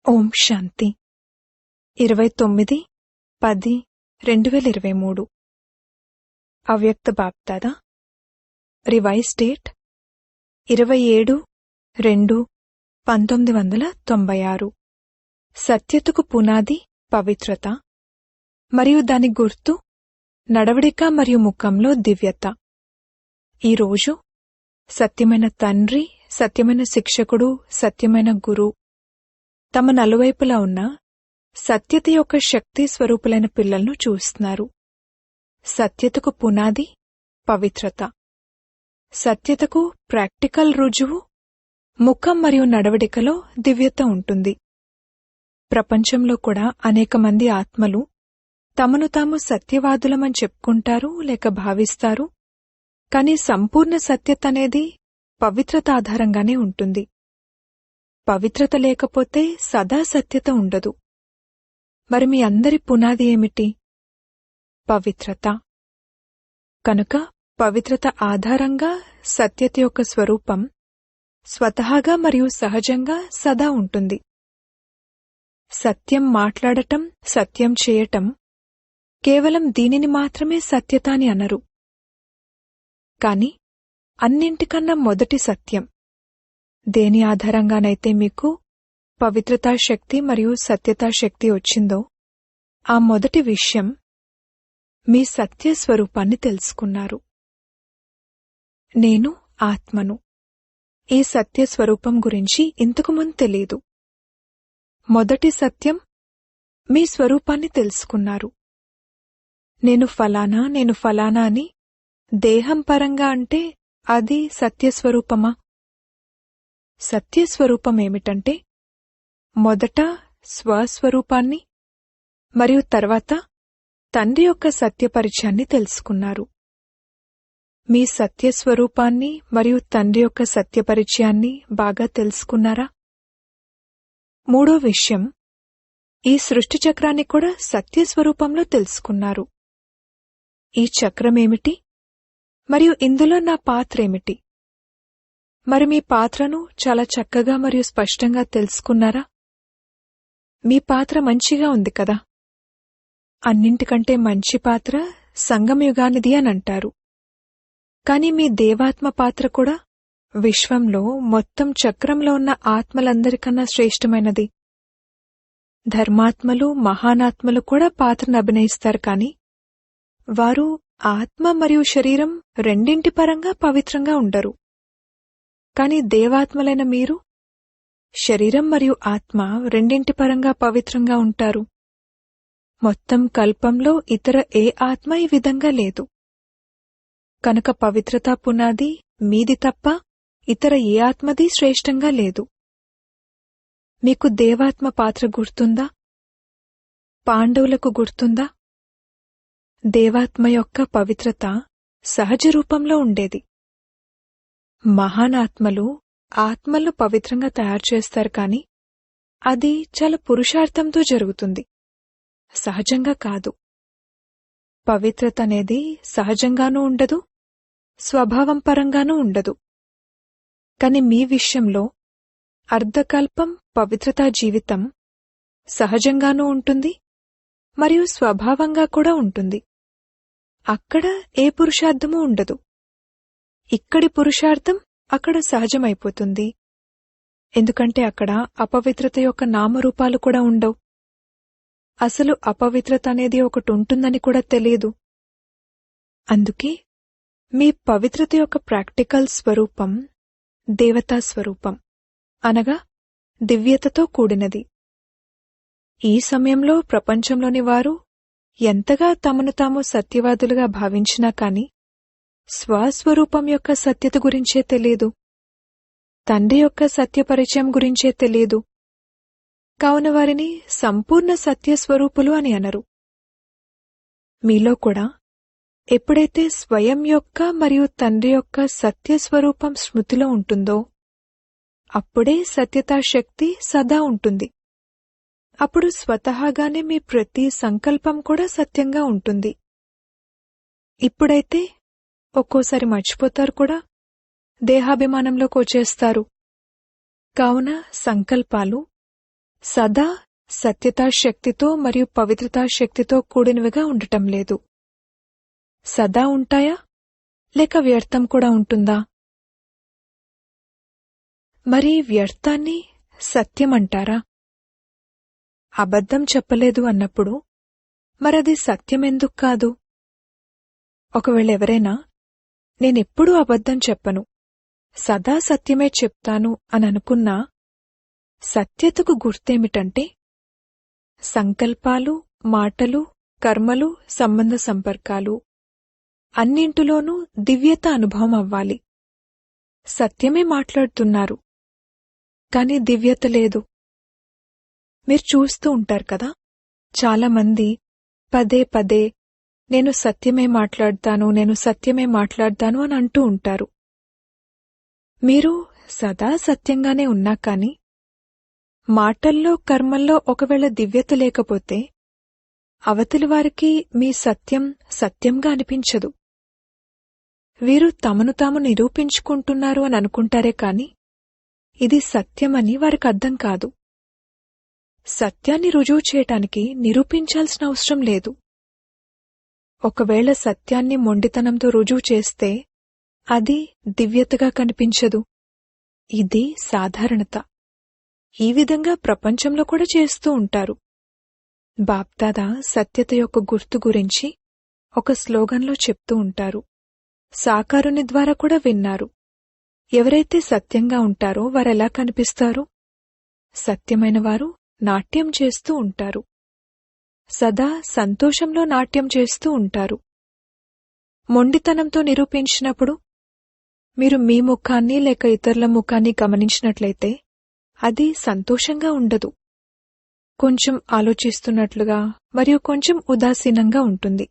ఓం శాంతి 29/10/2023 అవ్యక్త BapDada revise date 27/2/1996 సత్యతకు పునాది పవిత్రత మరియు దాని గుర్తు నడవడిక మరియు ముఖంలో దివ్యత. ఈరోజు సత్యమైన తండ్రి, సత్యమైన శిక్షకుడు, సత్యమైన గురు తమ నలువైపులా ఉన్న సత్యత యొక్క శక్తి స్వరూపులైన పిల్లలను చూస్తున్నారు. సత్యతకు పునాది పవిత్రత, సత్యతకు ప్రాక్టికల్ రుజువు ముఖం మరియు నడవడికలో దివ్యత ఉంటుంది. ప్రపంచంలో కూడా అనేక మంది ఆత్మలు తమను తాము సత్యవాదులమని చెప్పుకుంటారు లేక భావిస్తారు. కాని సంపూర్ణ సత్యత అనేది పవిత్రత ఆధారంగానే ఉంటుంది. పవిత్రత లేకపోతే సదా సత్యత ఉండదు. మరి మీ అందరి పునాది ఏమిటి? పవిత్రత. కనుక పవిత్రత ఆధారంగా సత్యత యొక్క స్వరూపం స్వతహాగా మరియు సహజంగా సదా ఉంటుంది. సత్యం మాట్లాడటం, సత్యం చేయటం కేవలం దీనిని మాత్రమే సత్యత అని అనరు. కాని అన్నింటికన్నా మొదటి సత్యం దేని ఆధారంగానైతే మీకు పవిత్రతా శక్తి మరియు సత్యతా శక్తి వచ్చిందో ఆ మొదటి విషయం మీ సత్య స్వరూపాన్ని తెలుసుకున్నారు. నేను ఆత్మను. ఈ సత్య స్వరూపం గురించి ఇంతకుముందు తెలీదు. మొదటి సత్యం మీ స్వరూపాన్ని తెలుసుకున్నారు. నేను ఫలానా అని దేహం పరంగా అంటే అది సత్యస్వరూపమా? సత్యస్వరూపమేమిటంటే మొదట స్వస్వరూపాన్ని మరియు తర్వాత తండ్రి యొక్క సత్యపరిచయాన్ని తెలుసుకున్నారు. మీ సత్యస్వరూపాన్ని మరియు తండ్రి యొక్క సత్యపరిచయాన్ని బాగా తెలుసుకున్నారా? మూడో విషయం, ఈ సృష్టి చక్రాన్ని కూడా సత్యస్వరూపంలో తెలుసుకున్నారు. ఈ చక్రమేమిటి మరియు ఇందులో నా పాత్రేమిటి? మరి మీ పాత్రను చాలా చక్కగా మరియు స్పష్టంగా తెలుసుకున్నారా? మీ పాత్ర మంచిగా ఉంది కదా. అన్నింటికంటే మంచి పాత్ర సంగమయుగానిది అనంటారు. కాని మీ దేవాత్మ పాత్ర కూడా విశ్వంలో మొత్తం చక్రంలో ఉన్న ఆత్మలందరికన్నా శ్రేష్టమైనది. ధర్మాత్మలు, మహానాత్మలు కూడా పాత్రను అభినయిస్తారు. కాని వారు ఆత్మ మరియు శరీరం రెండింటి పరంగా పవిత్రంగా ఉండరు. కాని దేవాత్మలైన మీరు శరీరం మరియు ఆత్మ రెండింటి పరంగా పవిత్రంగా ఉంటారు. మొత్తం కల్పంలో ఇతర ఏ ఆత్మ ఈ విధంగా లేదు. కనుక పవిత్రతా పునాది మీది తప్ప ఇతర ఏ ఆత్మది శ్రేష్టంగా లేదు. మీకు దేవాత్మ పాత్ర గుర్తుందా? పాండవులకు గుర్తుందా? దేవాత్మ యొక్క పవిత్రత సహజ రూపంలో ఉండేది. మహానాత్మలు ఆత్మలను పవిత్రంగా తయారు చేస్తారు. కాని అది చాలా పురుషార్థంతో జరుగుతుంది, సహజంగా కాదు. పవిత్రత అనేది సహజంగానూ ఉండదు, స్వభావం పరంగానూ ఉండదు. కాని మీ విషయంలో అర్ధకల్పం పవిత్రతా జీవితం సహజంగానూ ఉంటుంది మరియు స్వభావంగా కూడా ఉంటుంది. అక్కడ ఏ పురుషార్థమూ ఉండదు. ఇక్కడి పురుషార్థం అక్కడ సహజమైపోతుంది. ఎందుకంటే అక్కడ అపవిత్రత యొక్క నామరూపాలు కూడా ఉండవు. అసలు అపవిత్రత అనేది ఒకటి ఉంటుందని కూడా తెలియదు. అందుకే మీ పవిత్రత యొక్క ప్రాక్టికల్ స్వరూపం దేవతా స్వరూపం, అనగా దివ్యతతో కూడినది. ఈ సమయంలో ప్రపంచంలోని వారు ఎంతగా తమను తాము సత్యవాదులుగా భావించినా కాని స్వస్వరూపం యొక్క సత్యత గురించే తెలియదు, తండ్రి యొక్క సత్యపరిచయం గురించే తెలియదు. కావున వారిని సంపూర్ణ సత్యస్వరూపులు అని అనరు. మీలో కూడా ఎప్పుడైతే స్వయం యొక్క మరియు తండ్రి యొక్క సత్యస్వరూపం స్మృతిలో ఉంటుందో అప్పుడే సత్యతా శక్తి సదా ఉంటుంది. అప్పుడు స్వతహాగానే మీ ప్రతి సంకల్పం కూడా సత్యంగా ఉంటుంది. ఇప్పుడైతే ఒక్కోసారి మర్చిపోతారు కూడా, దేహాభిమానంలోకి వచ్చేస్తారు. కావున సంకల్పాలు సదా సత్యతా శక్తితో మరియు పవిత్రతా శక్తితో కూడినవిగా ఉండటం లేదు. సదా ఉంటాయా లేక వ్యర్థం కూడా ఉంటుందా? మరి వ్యర్థాన్ని సత్యమంటారా? అబద్ధం చెప్పలేదు అన్నప్పుడు మరది సత్యమెందుకు కాదు? ఒకవేళ ఎవరైనా నేనెప్పుడూ అబద్ధం చెప్పను, సదా సత్యమే చెప్తాను అని అనుకున్నా, సత్యతకు గుర్తేమిటంటే సంకల్పాలు, మాటలు, కర్మలు, సంబంధ సంపర్కాలు అన్నింటిలోనూ దివ్యత అనుభవం అవ్వాలి. సత్యమే మాట్లాడుతున్నారు, కాని దివ్యత లేదు. మీరు చూస్తూ ఉంటారు కదా, చాలామంది పదే పదే నేను సత్యమే మాట్లాడతాను అని అంటూ ఉంటారు. మీరు సదా సత్యంగానే ఉన్నా కాని మాటల్లో, కర్మల్లో ఒకవేళ దివ్యత లేకపోతే అవతలి వారికి మీ సత్యం సత్యంగా అనిపించదు. వీరు తమను తాము నిరూపించుకుంటున్నారు అని అనుకుంటారే కాని ఇది సత్యమని వారికి అర్థం కాదు. సత్యాన్ని రుజువు చేయటానికి నిరూపించాల్సిన అవసరం లేదు. ఒకవేళ సత్యాన్ని మొండితనంతో రుజువు చేస్తే అది దివ్యతగా కనిపించదు. ఇది సాధారణత. ఈ విధంగా ప్రపంచంలో కూడా చేస్తూ ఉంటారు. బాప్దాదా సత్యత యొక్క గుర్తు గురించి ఒక స్లోగన్లో చెప్తూ ఉంటారు. సాకారుని ద్వారా కూడా విన్నారు. ఎవరైతే సత్యంగా ఉంటారో వారెలా కనిపిస్తారు? సత్యమైన వారు నాట్యం చేస్తూ ఉంటారు. సదా సంతోషంలో నాట్యం చేస్తూ ఉంటారు. మొండితనంతో నిరూపించినప్పుడు మీరు మీ ముఖాన్ని లేక ఇతరుల ముఖాన్ని గమనించినట్లయితే అది సంతోషంగా ఉండదు. కొంచెం ఆలోచిస్తున్నట్లుగా మరియు కొంచెం ఉదాసీనంగా ఉంటుంది.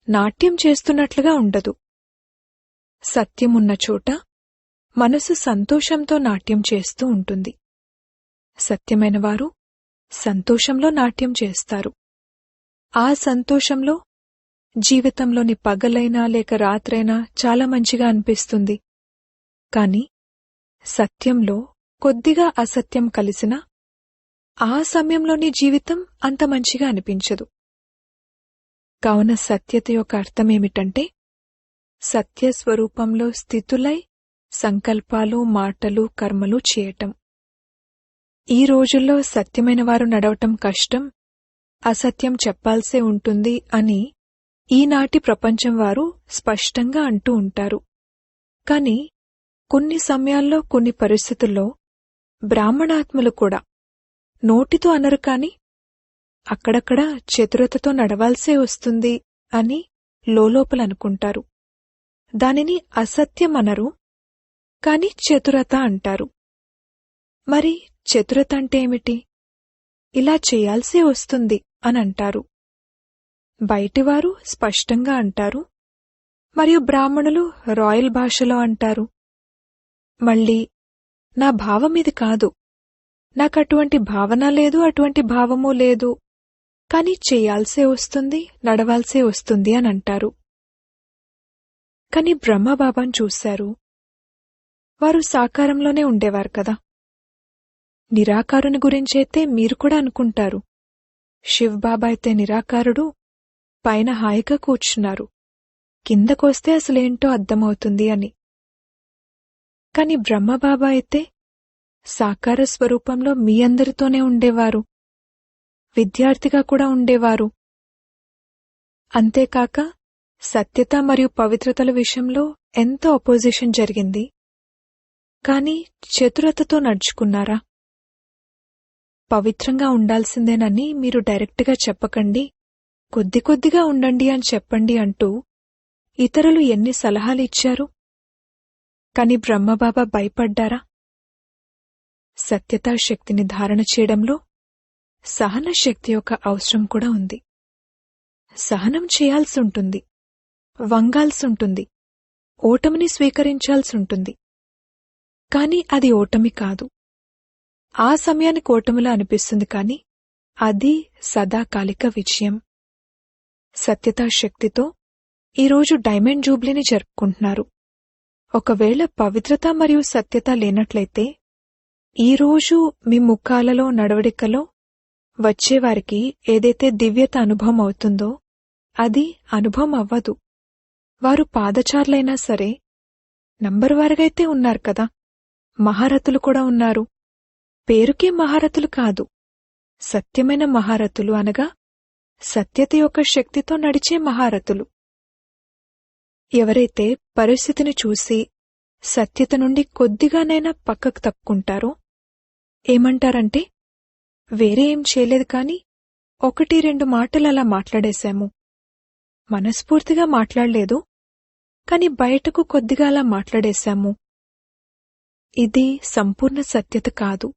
నాట్యం చేస్తున్నట్లుగా ఉండదు. సత్యమున్న చోట మనసు సంతోషంతో నాట్యం చేస్తూ ఉంటుంది. సత్యమైన వారు సంతోషంలో నాట్యం చేస్తారు. ఆ సంతోషంలో జీవితంలోని పగలైనా లేక రాత్రైనా చాలా మంచిగా అనిపిస్తుంది. కాని సత్యంలో కొద్దిగా అసత్యం కలిసినా ఆ సమయంలోని జీవితం అంత మంచిగా అనిపించదు. కావున సత్యత యొక్క అర్థమేమిటంటే సత్యస్వరూపంలో స్థితులై సంకల్పాలు, మాటలు, కర్మలు చేయటం. ఈ రోజుల్లో సత్యమైన వారు నడవటం కష్టం, అసత్యం చెప్పాల్సే ఉంటుంది అని ఈనాటి ప్రపంచం వారు స్పష్టంగా అంటూ ఉంటారు. కాని కొన్ని సమయాల్లో, కొన్ని పరిస్థితుల్లో బ్రాహ్మణాత్మలు కూడా నోటితో అనరు కాని అక్కడక్కడ చతురతతో నడవాల్సే వస్తుంది అని లోలోపలనుకుంటారు. దానిని అసత్యం అనరు, కాని చతురత అంటారు. మరి చతురత అంటే ఏమిటి? ఇలా చేయాల్సే వస్తుంది అనంటారు. బయటివారు స్పష్టంగా అంటారు, మరియు బ్రాహ్మణులు రాయల్ భాషలో అంటారు. మళ్ళీ నా భావం ఇది కాదు, నాకటువంటి భావన లేదు, అటువంటి భావమూ లేదు, కాని చెయ్యాల్సే వస్తుంది, నడవాల్సే వస్తుంది అనంటారు. కాని బ్రహ్మబాబాను చూశారు. వారు సాకారంలోనే ఉండేవారు కదా. నిరాకారుని గురించైతే మీరు కూడా అనుకుంటారు, శివబాబా అయితే నిరాకారుడు, పైన హాయిగా కూర్చున్నారు, కిందకొస్తే అసలేంటో అర్థమవుతుంది అని. కాని బ్రహ్మబాబా అయితే సాకార స్వరూపంలో మీ అందరితోనే ఉండేవారు, విద్యార్థిగా కూడా ఉండేవారు. అంతేకాక సత్యత మరియు పవిత్రతల విషయంలో ఎంతో అపోజిషన్ జరిగింది. కాని చతురతతో నడుచుకున్నారా? పవిత్రంగా ఉండాల్సిందేనని మీరు డైరెక్ట్గా చెప్పకండి, కొద్ది కొద్దిగా ఉండండి అని చెప్పండి అంటూ ఇతరులు ఎన్ని సలహాలు ఇచ్చారు. కాని బ్రహ్మబాబా భయపడ్డారా? సత్యతా శక్తిని ధారణ చేయడంలో సహన శక్తి యొక్క అవసరం కూడా ఉంది. సహనం చేయాల్సుంటుంది, వంగాల్సుంటుంది, ఓటమిని స్వీకరించాల్సుంటుంది. కాని అది ఓటమి కాదు. ఆ సమయానికి ఓటమిలా అనిపిస్తుంది, కాని అది సదాకాలిక విజయం. సత్యతా శక్తితో ఈరోజు డైమండ్ జూబ్లీని జరుపుకుంటున్నారు. ఒకవేళ పవిత్రత మరియు సత్యత లేనట్లయితే ఈరోజు మీ ముఖాలలో నడవడికలో వచ్చేవారికి ఏదైతే దివ్యత అనుభవం అవుతుందో అది అనుభవం అవ్వదు. వారు పాదచారులైనా సరే నంబర్ వారుగైతే ఉన్నారు కదా, మహారథులు కూడా ఉన్నారు. పేరుకే మహారథులు కాదు, సత్యమైన మహారథులు అనగా సత్యత యొక్క శక్తితో నడిచే మహారథులు. ఎవరైతే పరిస్థితిని చూసి సత్యత నుండి కొద్దిగానైనా పక్కకు తప్పుకుంటారో ఏమంటారంటే, వేరే ఏం చేయలేదు కాని 1-2 మాటలు అలా మాట్లాడేశాము, మనస్ఫూర్తిగా మాట్లాడలేదు కాని బయటకు కొద్దిగా అలా మాట్లాడేశాము. ఇది సంపూర్ణ సత్యత కాదు.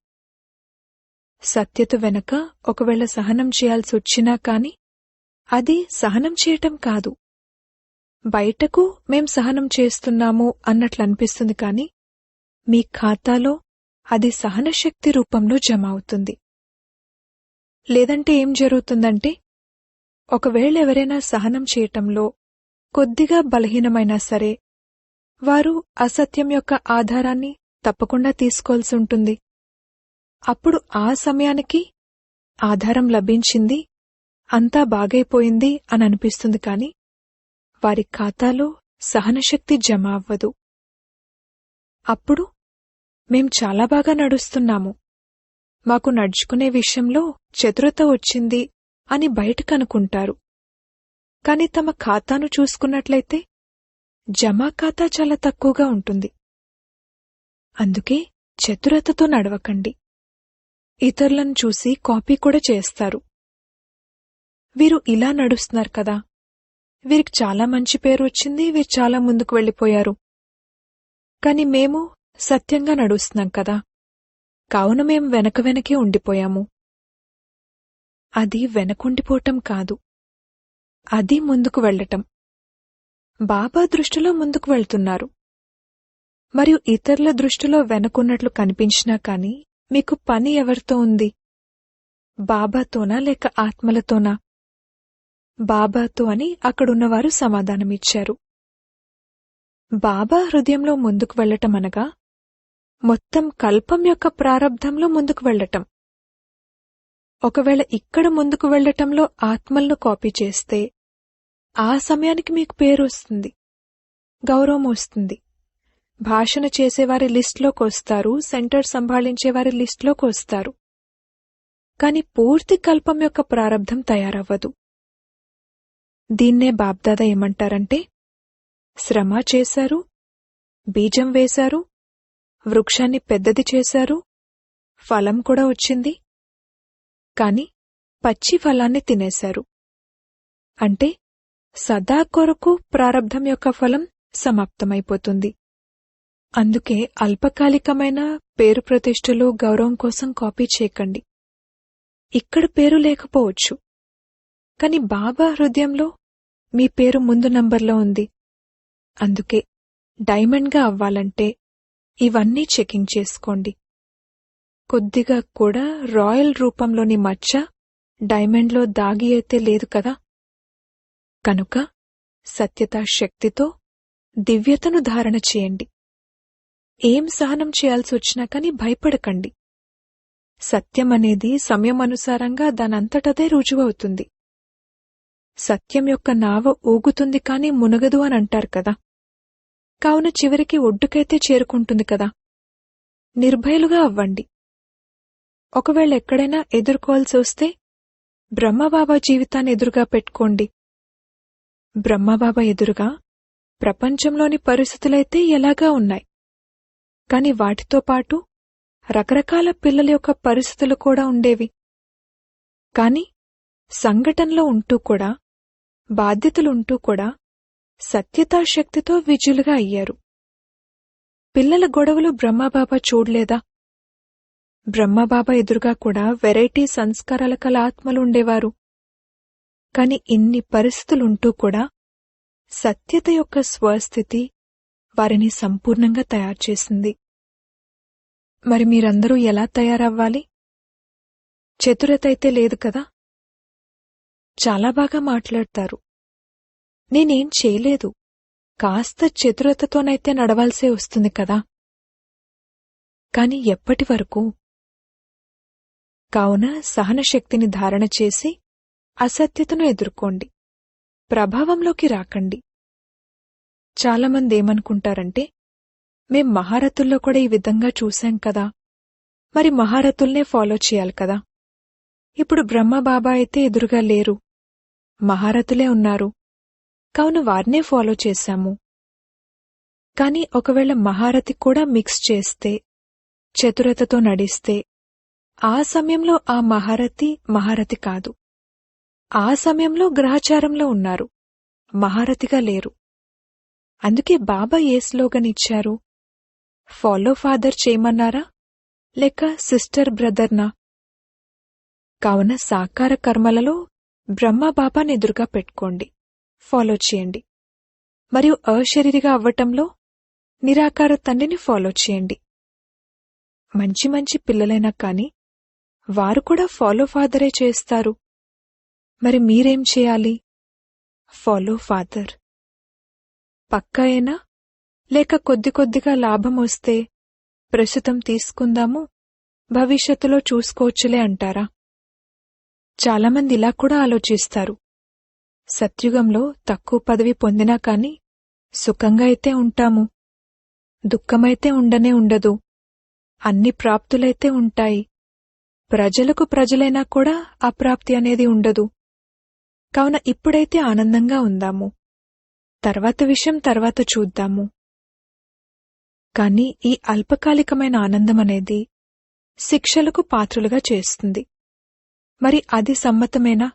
సత్యత వెనక ఒకవేళ సహనం చేయాల్సి వచ్చినా కాని అది సహనం చేయటం కాదు. బయటకు మేం సహనం చేస్తున్నాము అన్నట్లనిపిస్తుంది కాని మీ ఖాతాలో అది సహనశక్తి రూపంలో జమ అవుతుంది. లేదంటే ఏం జరుగుతుందంటే, ఒకవేళ ఎవరైనా సహనం చేయటంలో కొద్దిగా బలహీనమైనా సరే వారు అసత్యం యొక్క ఆధారాన్ని తప్పకుండా తీసుకోవాల్సి ఉంటుంది. అప్పుడు ఆ సమయానికి ఆధారం లభించింది, అంతా బాగైపోయింది అని అనిపిస్తుంది కాని వారి ఖాతాలో సహనశక్తి జమ అవ్వదు. అప్పుడు మేం చాలా బాగా నడుస్తున్నాము, మాకు నడుచుకునే విషయంలో చతురత వచ్చింది అని బయటకనుకుంటారు. కాని తమ ఖాతాను చూసుకున్నట్లయితే జమా ఖాతా చాలా తక్కువగా ఉంటుంది. అందుకే చతురతతో నడవకండి. ఇతరులను చూసి కాపీ కూడా చేస్తారు. వీరు ఇలా నడుస్తున్నారు కదా, వీరికి చాలా మంచి పేరు వచ్చింది, వీరు చాలా ముందుకు వెళ్ళిపోయారు. కాని మేము సత్యంగా నడుస్తున్నాం కదా, కావున మేం వెనకే ఉండిపోయాము. అది వెనకుండిపోవటం కాదు, అది ముందుకు వెళ్లటం. బాబా దృష్టిలో ముందుకు వెళ్తున్నారు, మరియు ఇతరుల దృష్టిలో వెనకున్నట్లు కనిపించినా కాని మీకు పని ఎవరితో ఉంది? బాబాతోనా లేక ఆత్మలతోనా? బాబాతో అని అక్కడున్నవారు సమాధానమిచ్చారు. బాబా హృదయంలో ముందుకు వెళ్లటమనగా మొత్తం కల్పం యొక్క ప్రారబ్ధంలో ముందుకు వెళ్లటం. ఒకవేళ ఇక్కడ ముందుకు వెళ్లటంలో ఆత్మలను కాపీ చేస్తే ఆ సమయానికి మీకు పేరు వస్తుంది, గౌరవం వస్తుంది, భాషణ చేసేవారి లిస్టులోకి వస్తారు, సెంటర్ సంభాళించేవారి లిస్టులోకి వస్తారు. కాని పూర్తి కల్పం యొక్క ప్రారబ్ధం తయారవ్వదు. దీన్నే బాబ్దాదా ఏమంటారంటే, శ్రమ చేశారు, బీజం వేశారు, వృక్షాన్ని పెద్దది చేశారు, ఫలం కూడా వచ్చింది, కాని పచ్చి ఫలాన్ని తినేశారు. అంటే సదా కొరకు ప్రారబ్ధం యొక్క ఫలం సమాప్తమైపోతుంది. అందుకే అల్పకాలికమైన పేరు ప్రతిష్టలు గౌరవం కోసం కాపీ చేయకండి. ఇక్కడ పేరు లేకపోవచ్చు, కాని బాబా హృదయంలో మీ పేరు ముందు నంబర్లో ఉంది. అందుకే డైమండ్గా అవ్వాలంటే ఇవన్నీ చెకింగ్ చేసుకోండి. కొద్దిగా కూడా రాయల్ రూపంలోని మచ్చ డైమండ్లో దాగి అయితే లేదు కదా. కనుక సత్యతా శక్తితో దివ్యతను ధారణ చేయండి. ఏం సహనం చేయాల్సి వచ్చినా కాని భయపడకండి. సత్యమనేది సమయమనుసారంగా దానంతటదే రుజువవుతుంది. సత్యం యొక్క నావ ఊగుతుంది కాని మునగదు అని అంటారు కదా, కావున చివరికి ఒడ్డుకైతే చేరుకుంటుంది కదా. నిర్భయులుగా అవ్వండి. ఒకవేళ ఎక్కడైనా ఎదుర్కోవాల్సి వస్తే బ్రహ్మబాబా జీవితాన్ని ఎదురుగా పెట్టుకోండి. బ్రహ్మబాబా ఎదురుగా ప్రపంచంలోని పరిస్థితులైతే ఎలాగా ఉన్నాయి, కాని వాటితో పాటు రకరకాల పిల్లల యొక్క పరిస్థితులు కూడా ఉండేవి. కాని సంఘటనలో ఉంటూ కూడా, బాధ్యతలుంటూ కూడా సత్యతాశక్తితో విజయులుగా అయ్యారు. పిల్లల గొడవలు బ్రహ్మబాబా చూడలేదా? బ్రహ్మబాబా ఎదురుగా కూడా వెరైటీ సంస్కారాల కల ఆత్మలు ఉండేవారు. కాని ఇన్ని పరిస్థితులుంటూ కూడా సత్యత యొక్క స్వస్థితి వారిని సంపూర్ణంగా తయారుచేసింది. మరి మీరందరూ ఎలా తయారవ్వాలి? చతురతైతే లేదు కదా. చాలా బాగా మాట్లాడతారు. నేనేం చేయలేదు, కాస్త చతురతతోనైతే నడవాల్సే వస్తుంది కదా. కాని ఎప్పటి వరకు? కావున సహనశక్తిని ధారణ చేసి అసత్యతను ఎదుర్కోండి. ప్రభావంలోకి రాకండి. చాలామంది ఏమనుకుంటారంటే, మేం మహారథుల్లో కూడా ఈ విధంగా చూశాం కదా, మరి మహారథుల్నే ఫాలో చేయాలి కదా. ఇప్పుడు బ్రహ్మబాబా అయితే ఎదురుగా లేరు, మహారథులే ఉన్నారు, కావున వారినే ఫాలో చేశాము. కాని ఒకవేళ మహారథి కూడా మిక్స్ చేస్తే, చతురతతో నడిస్తే, ఆ సమయంలో ఆ మహారథి కాదు. ఆ సమయంలో గ్రహచారంలో ఉన్నారు, మహారథిగా లేరు. అందుకే బాబా ఏ స్లోగన్ ఇచ్చారు? ఫాలో ఫాదర్ చేయమన్నారా లేక సిస్టర్ బ్రదర్నా? కావున సాకార కర్మలలో బ్రహ్మబాబాని ఎదురుగా పెట్టుకోండి, ఫాలో చేయండి. మరియు అశరీరిగా అవ్వటంలో నిరాకార తండ్రిని ఫాలో చేయండి. మంచి మంచి పిల్లలైనా కాని వారు కూడా ఫాలో ఫాదరే చేస్తారు. మరి మీరేం చేయాలి? Follow father. పక్కాయేనా లేక కొద్ది కొద్దిగా లాభం వస్తే ప్రస్తుతం తీసుకుందాము, భవిష్యత్తులో చూసుకోవచ్చులే అంటారా? చాలామంది ఇలా కూడా ఆలోచిస్తారు. సత్యుగంలో తక్కువ పదవి పొందినా కాని సుఖంగా అయితే ఉంటాము, దుఃఖమైతే ఉండనే ఉండదు, అన్ని ప్రాప్తులైతే ఉంటాయి. ప్రజలకు ప్రజలైనా కూడా అప్రాప్తి అనేది ఉండదు. కావున ఇప్పుడైతే ఆనందంగా ఉందాము, తర్వాత విషయం తర్వాత చూద్దాము. కాని ఈ అల్పకాలికమైన ఆనందమనేది శిక్షలకు పాత్రులుగా చేస్తుంది. మరి అది సమ్మతమేనా?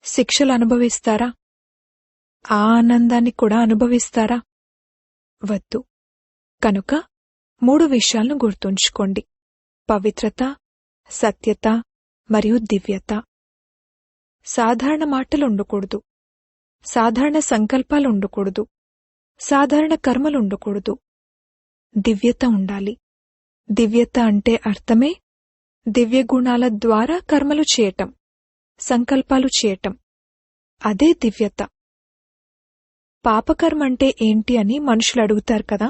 శిక్షలు అనుభవిస్తారా? ఆ ఆనందాన్ని కూడా అనుభవిస్తారా? వద్దు. కనుక 3 విషయాలను గుర్తుంచుకోండి: పవిత్రత, సత్యత మరియు దివ్యత. సాధారణ మాటలు ఉండకూడదు, సాధారణ సంకల్పాలు ఉండకూడదు, సాధారణ కర్మలు ఉండకూడదు. దివ్యత ఉండాలి. దివ్యత అంటే అర్థమే దివ్య గుణాల ద్వారా కర్మలు చేయటం, సంకల్పాలు చేయటం. అదే దివ్యత. పాపకర్మ అంటే ఏంటి అని మనుషులు అడుగుతారు కదా,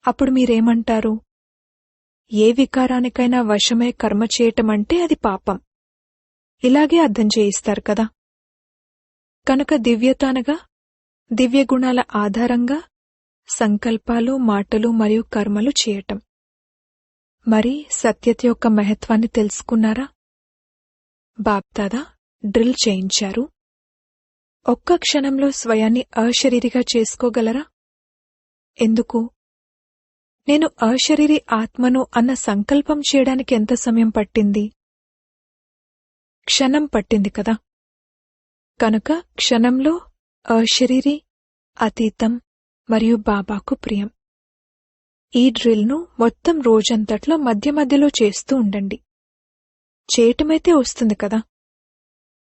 అప్పుడు మీరేమంటారు? ఏ వికారానికైనా వశమై కర్మ చేయటమంటే అది పాపం. ఇలాగే అర్థం చేయిస్తారు కదా. కనుక దివ్యత అనగా దివ్య గుణాల ఆధారంగా సంకల్పాలు, మాటలు మరియు కర్మలు చేయటం. మరి సత్యత యొక్క మహత్వాన్ని తెలుసుకున్నారా? బాప్దాదా డ్రిల్ చేయించారు. ఒక్క క్షణంలో స్వయాన్ని అశరీరిగా చేసుకోగలరా? ఎందుకు? నేను అశరీరి ఆత్మను అన్న సంకల్పం చేయడానికి ఎంత సమయం పట్టింది? క్షణం పట్టింది కదా. కనుక క్షణంలో అశరీరి, అతీతం మరియు బాబాకు ప్రియం. ఈ డ్రిల్ను మొత్తం రోజంతట్లో మధ్య మధ్యలో చేస్తూ ఉండండి. చేయటమైతే వస్తుంది కదా.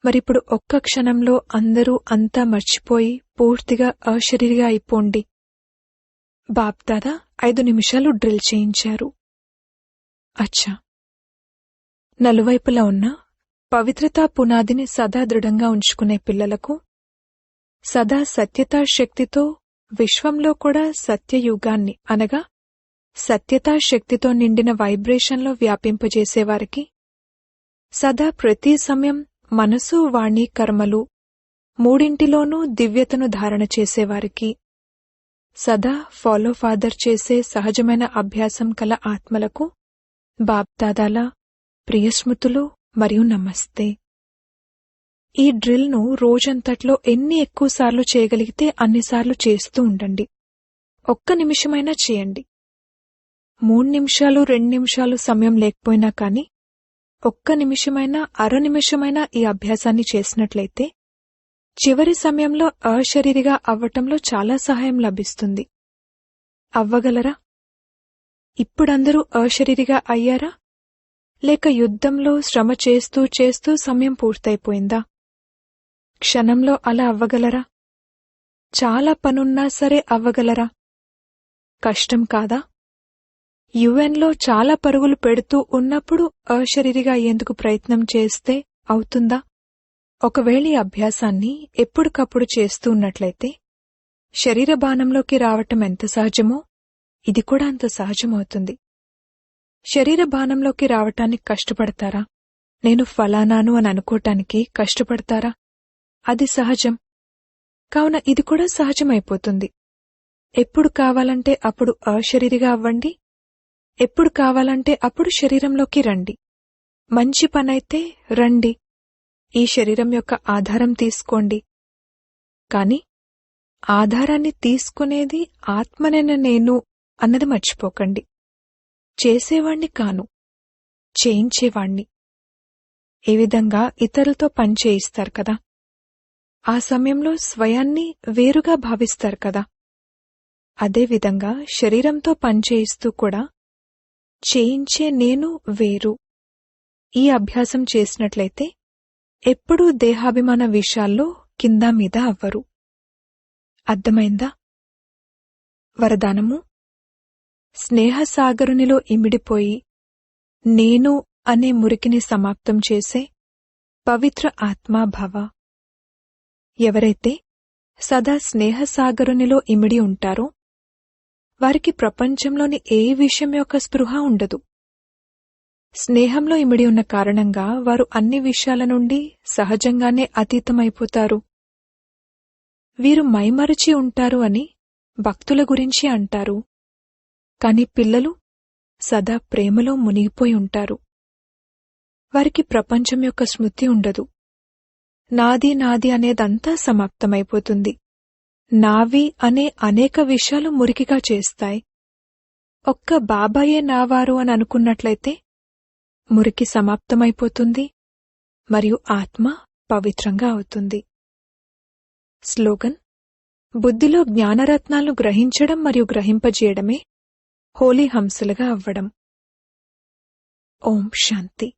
మరిప్పుడు ఒక్క క్షణంలో అందరూ అంతా మర్చిపోయి పూర్తిగా అశరీరిగా అయిపోండి. బాప్దాదా 5 నిమిషాలు డ్రిల్ చేయించారు. అచ్చా. నలువైపులా ఉన్న పవిత్రతా పునాదిని సదా దృఢంగా ఉంచుకునే పిల్లలకు సదా సత్యతా శక్తితో విశ్వంలో కూడా సత్యయుగాన్ని అనగా సత్యతా శక్తితో నిండిన వైబ్రేషన్లో వ్యాపింపజేసేవారికి, సదా ప్రతి సమయం మనసు, వాణి, కర్మలు మూడింటిలోనూ దివ్యతను ధారణ చేసేవారికి, సదా ఫాలో ఫాదర్ చేసే సహజమైన అభ్యాసం కల ఆత్మలకు బాప్దాదాల ప్రియస్మృతులు మరియు నమస్తే. ఈ డ్రిల్ను రోజంతట్లో ఎన్ని ఎక్కువసార్లు చేయగలిగితే అన్నిసార్లు చేస్తూ ఉండండి. ఒక్క నిమిషమైనా చేయండి. 3 నిమిషాలు 2 నిమిషాలు సమయం లేకపోయినా కాని ఒక్క నిమిషమైనా అర నిమిషమైనా ఈ అభ్యాసాన్ని చేసినట్లయితే చివరి సమయంలో అశరీరిగా అవ్వటంలో చాలా సహాయం లభిస్తుంది. అవ్వగలరా? ఇప్పుడందరూ అశరీరిగా అయ్యారా? లేక యుద్ధంలో శ్రమ చేస్తూ చేస్తూ సమయం పూర్తయిపోయిందా? క్షణంలో అలా అవ్వగలరా? చాలా పనున్నా సరే అవ్వగలరా? కష్టం కాదా? యుఎన్లో చాలా పరుగులు పెడుతూ ఉన్నప్పుడు అశరీరిగా అయ్యేందుకు ప్రయత్నం చేస్తే అవుతుందా? ఒకవేళ ఈ అభ్యాసాన్ని ఎప్పటికప్పుడు చేస్తూ ఉన్నట్లయితే శరీర బాణంలోకి రావటం ఎంత సహజమో ఇది కూడా అంత సహజమవుతుంది. శరీర బాణంలోకి రావటానికి కష్టపడతారా? నేను ఫలానాను అని అనుకోటానికి కష్టపడతారా? అది సహజం. కావున ఇది కూడా సహజమైపోతుంది. ఎప్పుడు కావాలంటే అప్పుడు అశరీరిగా అవ్వండి, ఎప్పుడు కావాలంటే అప్పుడు శరీరంలోకి రండి. మంచి పనైతే రండి, ఈ శరీరం యొక్క ఆధారం తీసుకోండి. కాని ఆధారాన్ని తీసుకునేది ఆత్మనైన నేను అన్నది మర్చిపోకండి. చేసేవాణ్ణి కాను, చేయించేవాణ్ణి. ఈ విధంగా ఇతరులతో పనిచేయిస్తారు కదా, ఆ సమయంలో స్వయాన్ని వేరుగా భావిస్తారు కదా. అదేవిధంగా శరీరంతో పనిచేయిస్తూ కూడా చేయించే నేను వేరు. ఈ అభ్యాసం చేసినట్లయితే ఎప్పుడూ దేహాభిమాన విషయాల్లో కిందా మీద అవ్వరు. అర్థమైందా? వరదానము: స్నేహసాగరునిలో ఇమిడిపోయి నేను అనే మురికిని సమాప్తం చేసే పవిత్ర ఆత్మాభవ. ఎవరైతే సదా స్నేహసాగరునిలో ఇమిడి ఉంటారో వారికి ప్రపంచంలోని ఏ విషయం యొక్క స్పృహ ఉండదు. స్నేహంలో ఇమిడి ఉన్న కారణంగా వారు అన్ని విషయాల నుండి సహజంగానే అతీతమైపోతారు. వీరు మైమరచి ఉంటారు అని భక్తుల గురించి అంటారు. కాని పిల్లలు సదా ప్రేమలో మునిగిపోయి ఉంటారు. వారికి ప్రపంచం యొక్క స్మృతి ఉండదు. నాది నాది అనేదంతా సమాప్తమైపోతుంది. నావి అనే అనేక విషయాలు మురికిగా చేస్తాయి. ఒక్క బాబాయే నావారు అని అనుకున్నట్లయితే మురికి సమాప్తమైపోతుంది మరియు ఆత్మ పవిత్రంగా అవుతుంది. స్లోగన్: బుద్ధిలో జ్ఞానరత్నాలను గ్రహించడం మరియు గ్రహింపజేయడమే హోలీ హంసలుగా అవ్వడం. ఓం శాంతి.